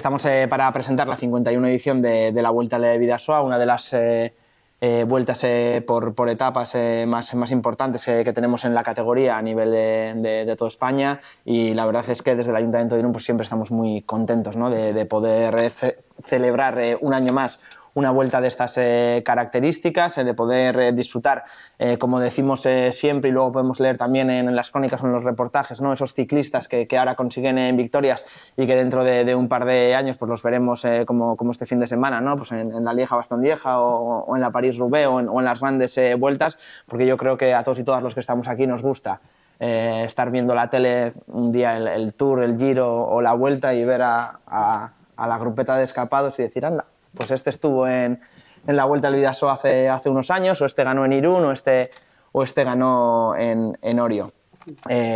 estamos para presentar la 51 edición de la Vuelta al Bidasoa, una de las vueltas por etapas más importantes que tenemos en la categoría a nivel de toda España, y la verdad es que desde el Ayuntamiento de Irún pues siempre estamos muy contentos, ¿no?, de poder celebrar un año más una vuelta de estas características, de poder disfrutar, como decimos siempre, y luego podemos leer también en las crónicas o en los reportajes, ¿no?, esos ciclistas que ahora consiguen victorias y que dentro de un par de años pues los veremos como este fin de semana, ¿no?, pues en la Lieja-Bastogne-Lieja o en la París-Roubaix o en las grandes vueltas, porque yo creo que a todos y todas los que estamos aquí nos gusta estar viendo la tele un día el Tour, el Giro o la Vuelta y ver a la grupeta de escapados y decir, anda, pues este estuvo en la Vuelta al Bidasoa hace unos años, o este ganó en Irún, o este ganó en Orio.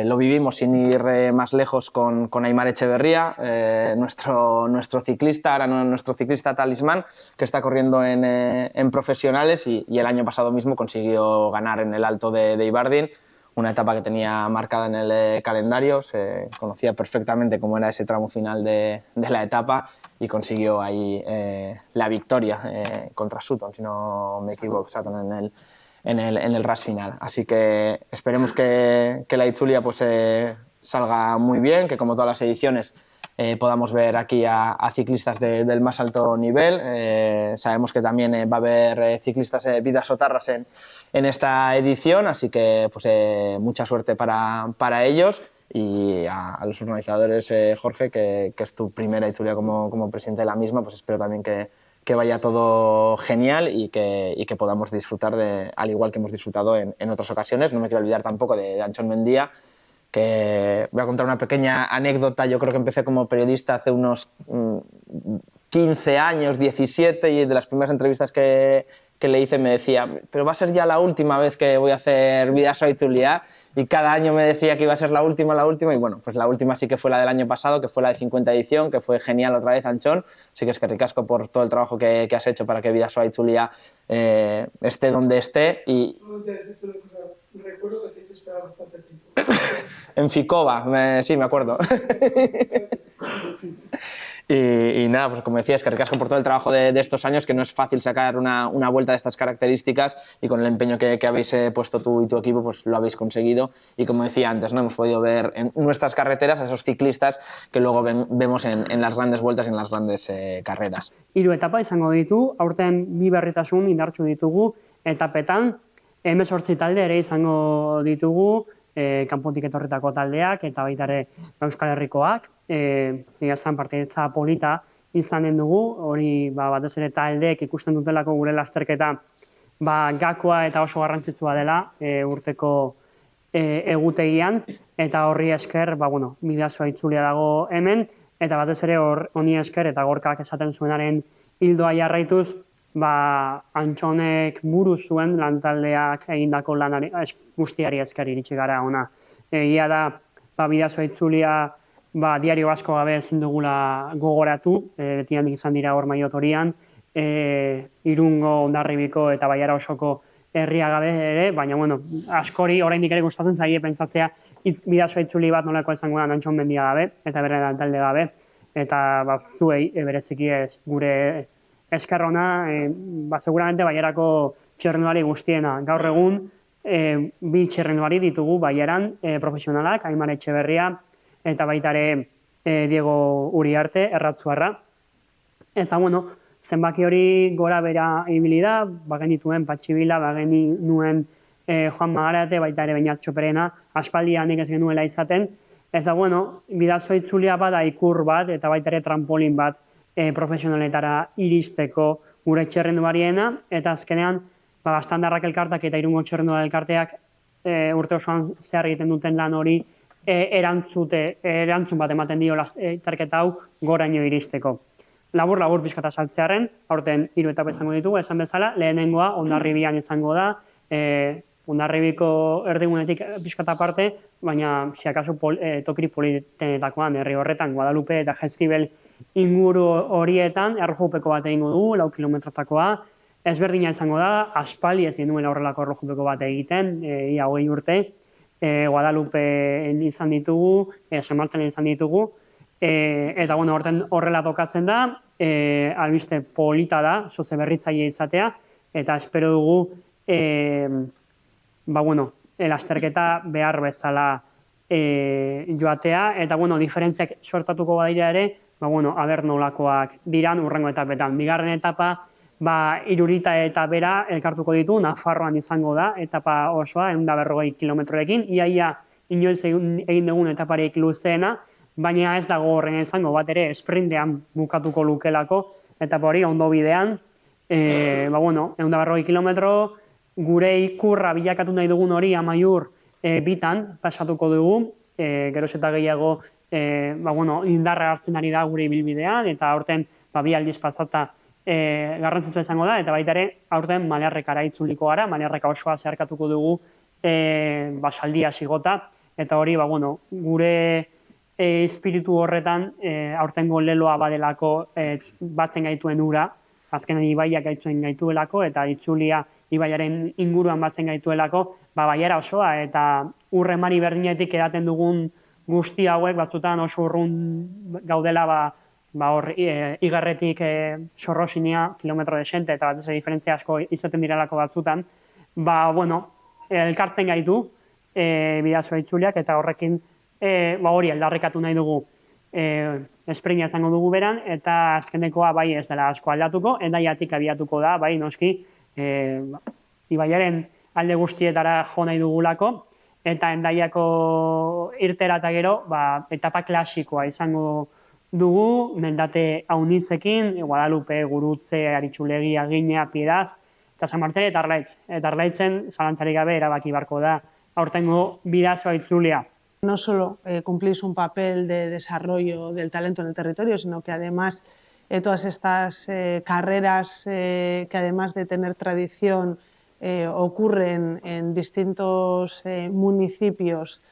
Lo vivimos sin ir más lejos con Aimar Echeverría, nuestro ciclista, ahora nuestro ciclista talismán, que está corriendo en profesionales, y el año pasado mismo consiguió ganar en el Alto de Ibardin, una etapa que tenía marcada en el calendario, se conocía perfectamente cómo era ese tramo final de la etapa, y consiguió ahí la victoria contra Sutton, si no me equivoco, Sutton en el rush final. Así que esperemos que la Itzulia pues, salga muy bien, que como todas las ediciones podamos ver aquí a ciclistas del más alto nivel. Sabemos que también va a haber ciclistas bidasotarras en esta edición, así que pues, mucha suerte para ellos. Y a los organizadores, Jorge, que es tu primera Itzulia como presidente de la misma, pues espero también que vaya todo genial y que podamos disfrutar al igual que hemos disfrutado en otras ocasiones. No me quiero olvidar tampoco de Anchón Mendía, que voy a contar una pequeña anécdota. Yo creo que empecé como periodista hace unos 15 años, 17, y de las primeras entrevistas que le hice me decía, pero va a ser ya la última vez que voy a hacer Bidasoa Itzulia, y cada año me decía que iba a ser la última, y bueno, pues la última sí que fue la del año pasado, que fue la de 50 edición, que fue genial otra vez, Anchón. Así que es que ricasco por todo el trabajo que has hecho para que Bidasoa Itzulia esté donde esté. Y recuerdo que te hice esperar bastante tiempo. En Ficova, sí, me acuerdo. Y nada, pues como decía, es que ricasco por todo el trabajo de estos años, que no es fácil sacar una vuelta de estas características, y con el empeño que habéis puesto tú y tu equipo, pues lo habéis conseguido. Y como decía antes, ¿no?, hemos podido ver en nuestras carreteras a esos ciclistas que luego vemos en las grandes vueltas y en las grandes carreras. 3 etapa izango ditu, aurten 2 berritasun indartsu ditugu etapetan, 18 talde ere izango ditugu, kanpotik etorritako taldeak eta baita ere Euskal Herrikoak, egia partidetza polita izanen dugu, hori batez ere taldeek ikusten dutelako gure lasterketa gakoa eta oso garrantzitsua dela urteko egutegian, eta horri esker Bidasoa Itzulia dago hemen, eta batez ere honi esker eta Gorkak esaten zuenaren hildoa jarraituz, Antxonek buru zuen lantaldeak egindako lanari guztiari esker iritsi gara ona. Egia da, Bidasoa Itzulia diario asko gabe ezin dugula gogoratu, beti handik izan dira hor Maiotorian, Irungo, Hondarribiko eta Baiara osoko herria gabe ere, baina askori oraindik ere gustatzen zaie pentsatzea Bidasoa Itzuli bat nolako izango da Antxon Mendia gabe eta bere lantalde gabe, eta zuei bereziki gure esker ona, seguramente Baiarako txirrindulari guztiena. Gaur egun, 2 txirrindulari ditugu Baiaran profesionalak, Aimar Etxeberria eta baita ere Diego Uriarte, erratzuarra. Eta, zenbaki hori gora bera ibili da, bagenituen Patxibila, bagenituen Juan Magarate, baita ere Beñat Txoperena, aspaldianik ez genuela izaten. Eta, Bidasoa Itzulia bada ikur bat, eta baita ere trampolin bat profesionaletara iristeko gure txerrendulariena, eta azkenean Bastandarrak elkartak eta Irungo txerrendulari elkarteak urte osoan zehar egiten duten lan hori erantzun bat ematen dio lasterketa hau goraino iristeko. Labur pixkata saltzearen, aurten 3 etapa izango ditugu, esan bezala, lehenengoa Hondarribian izango da, Hondarribiko erdigunetik pixkata aparte, baina si akaso tokirik politenetakoan, herri horretan, Guadalupe eta Jaizkibel inguru horietan, errojupeko bat egingo dugu, 4 kilometrotakoa, ezberdina izango da, aspaldi ez genuela horrelako errojupeko bat egiten, ia 20 urte, Guadalupe izan ditugu, San Martin izan ditugu, Eta bueno, horrela tokatzen da, albiste polita da, soze berritzaile izatea, eta espero dugu lasterketa behar bezala joatea, eta diferentziak sortatuko badira ere, aber nolakoak diran urrengo etapetan. Bigarren etapa, irurita eta bera elkartuko ditu, Nafarroan izango da, etapa osoa, 140 kilometrorekin, iaia inoiz egin dugun etaparik luzeena, baina ez dago horren izango bat ere esprintean bukatuko lukelako, etapa hori ondo bidean, 140 kilometro, gure ikurra bilakatu nahi dugun hori Amaiur bitan pasatuko dugu, geroz eta gehiago indarra hartzen ari da gure ibilbidean, eta aurten bi aldiz pasata garrantzitsua izango da, eta baita ere aurten Malerrekara itzuliko gara, Malerreka osoa zeharkatuko dugu saldia zigota, eta hori gure espiritu horretan aurtengo leloa badelako batzen gaituen ura, azkenan ibaiak gaitzuen gaituelako, eta itzulia ibaiaren inguruan batzen gaituelako, baiara osoa, eta urremari berdinetik edaten dugun guzti hauek batzutan oso urrun gaudela igarretik Sorrosinia, kilometro desente, eta bat diferentzia asko izaten direlako batzutan, elkartzen gaitu Bidasoa itzuliak, eta horrekin hori aldarrikatu nahi dugu esprinta izango dugu beran, eta azkenekoa ez dela asko aldatuko, Hendaiatik abiatuko da, noski, ibaiaren alde guztietara jo nahi dugulako, eta Hendaiako irtera eta gero, etapa klasikoa izango dugu, mendate haunitzekin, Guadalupe, Gurutze, Aritxulegi, Aginea, Piedaz, eta San Martin eta Arlaitz. Eta Arlaitzen, zalantzarik gabe, erabaki barko da, aurtengo Bidasoa itzulia. No solo cumplís un papel de desarrollo del talento en el territorio, sino que además todas estas carreras que además de tener tradición ocurren en distintos municipios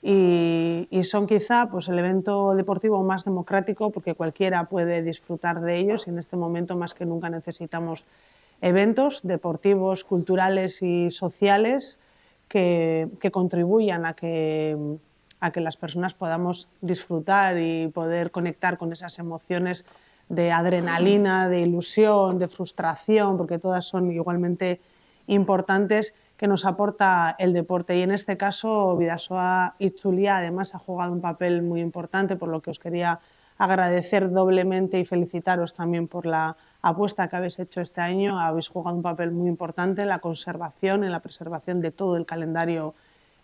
y son quizá el evento deportivo más democrático porque cualquiera puede disfrutar de ellos y en este momento más que nunca necesitamos eventos deportivos, culturales y sociales que contribuyan a que las personas podamos disfrutar y poder conectar con esas emociones de adrenalina, de ilusión, de frustración, porque todas son igualmente importantes que nos aporta el deporte. Y en este caso, Bidasoa Itzulia además ha jugado un papel muy importante, por lo que os quería agradecer doblemente y felicitaros también por la apuesta que habéis hecho este año. Habéis jugado un papel muy importante en la conservación, en la preservación de todo el calendario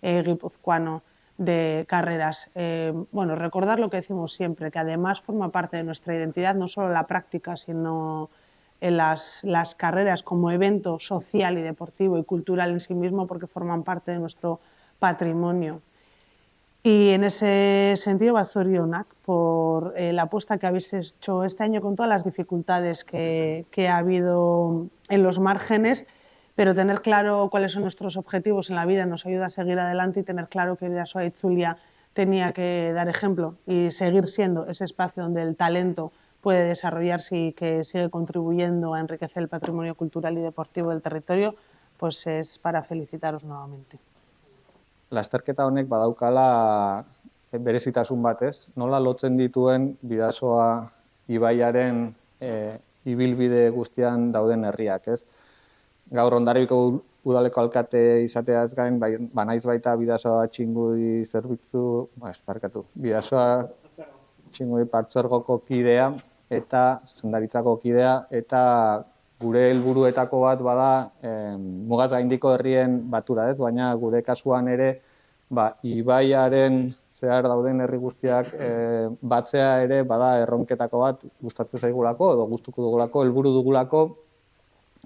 guipuzcoano de carreras. Recordar lo que decimos siempre, que además forma parte de nuestra identidad, no solo la práctica, sino en las carreras como evento social y deportivo y cultural en sí mismo, porque forman parte de nuestro patrimonio. Y en ese sentido, Bazorionak, por la apuesta que habéis hecho este año con todas las dificultades que ha habido en los márgenes, pero tener claro cuáles son nuestros objetivos en la vida nos ayuda a seguir adelante y tener claro que Bidasoa Itzulia tenía que dar ejemplo y seguir siendo ese espacio donde el talento puede desarrollarse y que sigue contribuyendo a enriquecer el patrimonio cultural y deportivo del territorio, pues es para felicitaros nuevamente. Lasterketa honek badaukala berezitasun batez, nola lotzen dituen Bidasoa ibaiaren ibilbide guztian dauden herriak, ez? Gaur Hondarribiko udaleko alkate izateaz gain, banaiz baita Bidasoa Txingudi zerbitzu, Bidasoa Txingudi partzuergoko kidea eta zuzendaritzako kidea eta gure helburuetako bat bada mugaz gaindiko herrien batura, ez? Baina gure kasuan ere ibaiaren zehar dauden herri guztiak batzea ere bada erronketako bat gustatzen zaigulako edo gustuko dugulako, helburu dugulako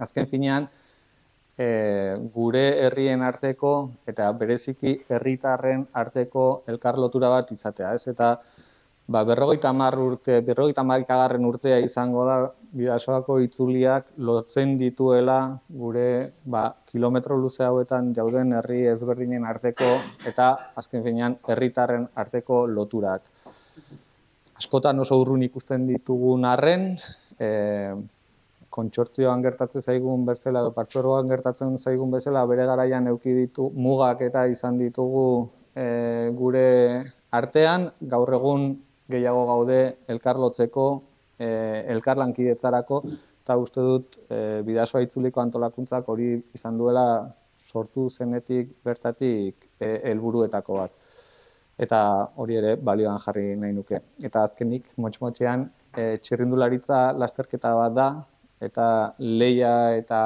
azken finean gure herrien arteko eta bereziki herritarren arteko elkarlotura bat izatea, ez? Eta 50. urtea izango da Bidasoako itzuliak lotzen dituela gure kilometro luze hauetan jauden herri ezberdinen arteko eta azken finean herritarren arteko loturak. Askotan oso urrun ikusten ditugun arren, kontsortzioan gertatzen zaigun bezala edo partzuergoan gertatzen zaigun bezala bere garaian eduki ditu mugak eta izan ditugu gure artean, gaur egun gehiago gaude elkarlotzeko, elkarlankidetzarako, eta uste dut Bidasoa itzuliko antolakuntzak hori izan duela sortu zenetik bertatik helburuetako bat. Eta hori ere balioan jarri nahi nuke. Eta azkenik, motx-motxean, txirrindularitza lasterketa bat da, eta lehia eta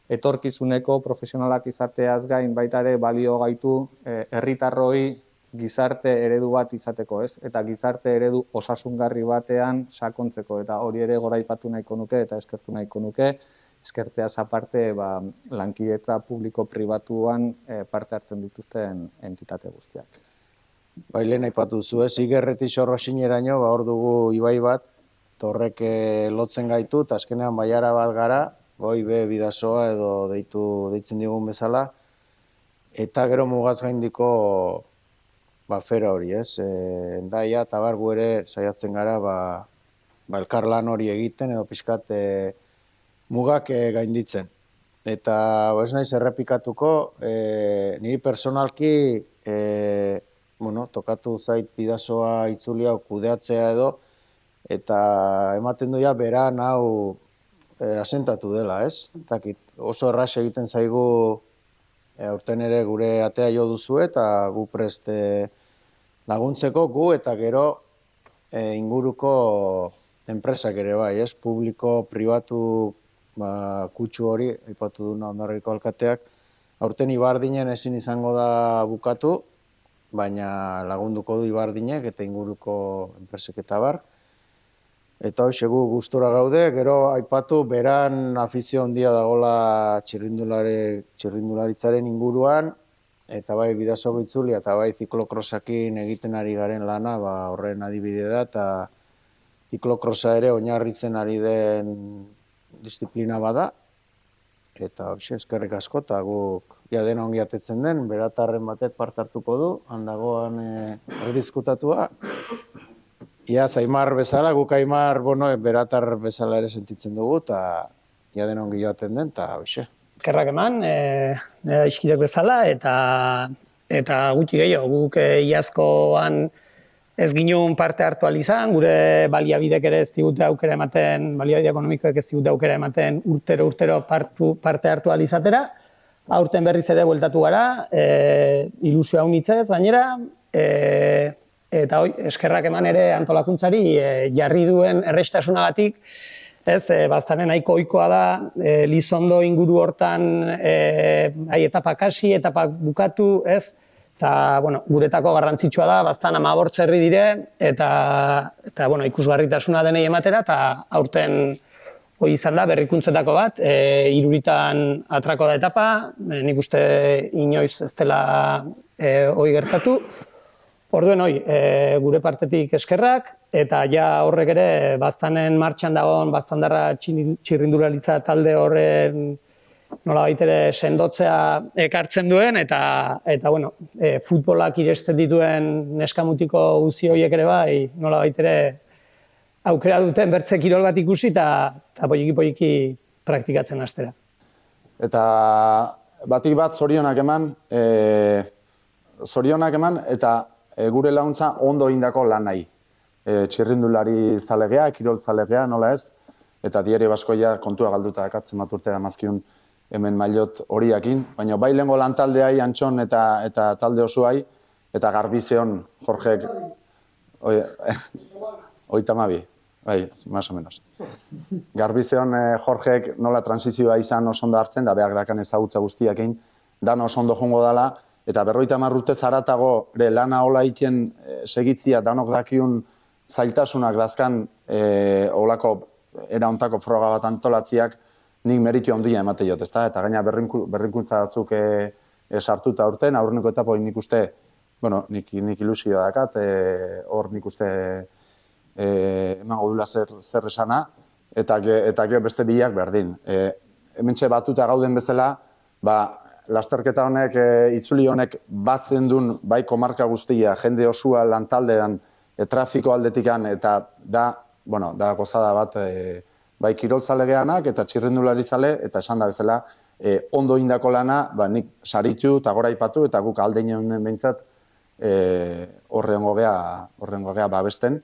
etorkizuneko profesionalak izateaz gain baita ere balio gaitu herritarroi gizarte eredu bat izateko, ez? Eta gizarte eredu osasungarri batean sakontzeko, eta hori ere goraipatu nahiko nuke eta eskertu nahiko nuke, eskertzeaz aparte lankidetza publiko-pribatuan parte hartzen dituzten entitate guztiak. Bai, lehen aipatu zu, ez? Igerretik Sorroxineraino, hor dugu ibai bat, horrek lotzen gaitu, eta azkenean baiara bat gara, goi be Bidasoa edo deitzen digun bezala, eta gero mugaz gaindiko fera hori, ez? Endaia eta bar gu ere saiatzen gara elkarlan hori egiten edo pixkat mugak gainditzen. Eta ez naiz errepikatuko, niri personalki tokatu zait Bidasoa itzulia kudeatzea edo, eta ematen duia beran hau asentatu dela, ez? Oso erraz egiten zaigu aurten ere gure atea jo duzu eta gu prest laguntzeko gu eta gero inguruko enpresak ere bai, ez? Publiko, pribatu kutsu hori, aipatu duna Hondarribiko alkateak, aurten Ibardinen ezin izango da bukatu, baina lagunduko du Ibardinek eta inguruko enpresek eta bar. Eta hoxe gu gustura gaude, gero aipatu beran afizio handia dagoela txirrindularitzaren inguruan, eta bai Bidasoko itzulia eta bai ziklokrosakin egiten ari garen lana, horren adibide da, eta ziklokrosa ere oinarritzen ari den disiplina bada, eta hoxe eskerrik asko, eta guk dena ongi atetzen den, beratarren batek parte hartuko du, handagoan erdizkutatua. Iaz, Aimar bezala, guk Aimar, beratar bezala ere sentitzen dugu, eta dena ongi joaten den, eta hoxe. Eskerrak eman, nire iskidek bezala, eta gutxi gehiago, guk iazkoan ez ginen parte hartu izan, gure baliabidek ere ez digute aukera ematen, baliabide ekonomikoek ez digute aukera ematen urtero parte hartu izatera. Aurten berriz ere bueltatu gara, ilusio haunitzez gainera, eta eskerrak eman ere antolakuntzari jarri duen errestasunagatik, baztaren nahiko ohikoa da, Lizondo inguru hortan etapak hasi, etapak bukatu, eta guretako garrantzitsua da, baztan 15 herri dire, eta ikusgarritasuna denei ematera, eta aurten hori izan da, berrikuntzetako bat, Iruritan atrako da etapa, nik uste inoiz ez dela hori gertatu. Orduen gure partetik eskerrak, eta ja horrek ere baztanen martxan dagoen, baztandarra txirrindularitza talde horren nolabait ere sendotzea ekartzen duen, eta futbolak iresten dituen neskamutiko guzi horiek ere bai, nolabait ere aukera duten bertze kirol bat ikusi eta poliki praktikatzen hastera. Eta batik bat zorionak eman eta gure laguntza ondo egindako lanai. Txirrindulari zalegea, kirol zalegea, nola ez, eta Diario Baskoia kontua galduta dakatzen bat urtea mazkiun hemen mailot horiakin, baina bai lehengo lantaldeai, Antxon eta talde osoai, eta Garbizeon Jorgek, 32, bai, más o menos. Garbizeon Jorgek nola transizioa izan oso ondo hartzen, da behar dakan ezagutza guztiakin, dan oso ondo jongo dala, eta 50 urte zaratago lana hola iten segitzia danok dakiun zailtasunak dazkan olako eraontako froga bat antolatziak nik meritu handia emate jot, ezta? Eta gaina berrikuntza batzuk sartuta urten, aurreneko etapa nik uste, nik ilusioa dakat, hor nik uste emango dula zer esana, eta gero beste biak berdin. Hementxe batuta gauden bezala, lasterketa honek, itzuli honek batzen duen bai komarka guztia, jende osua lantaldean, trafiko aldetikan, eta da gozada bat bai kiroltzalegeanak eta txirrindularizale, eta esan da bezala, ondo indako lana, nik saritu eta gora ipatu, eta guk aldein honen behintzat horrengo gea babesten,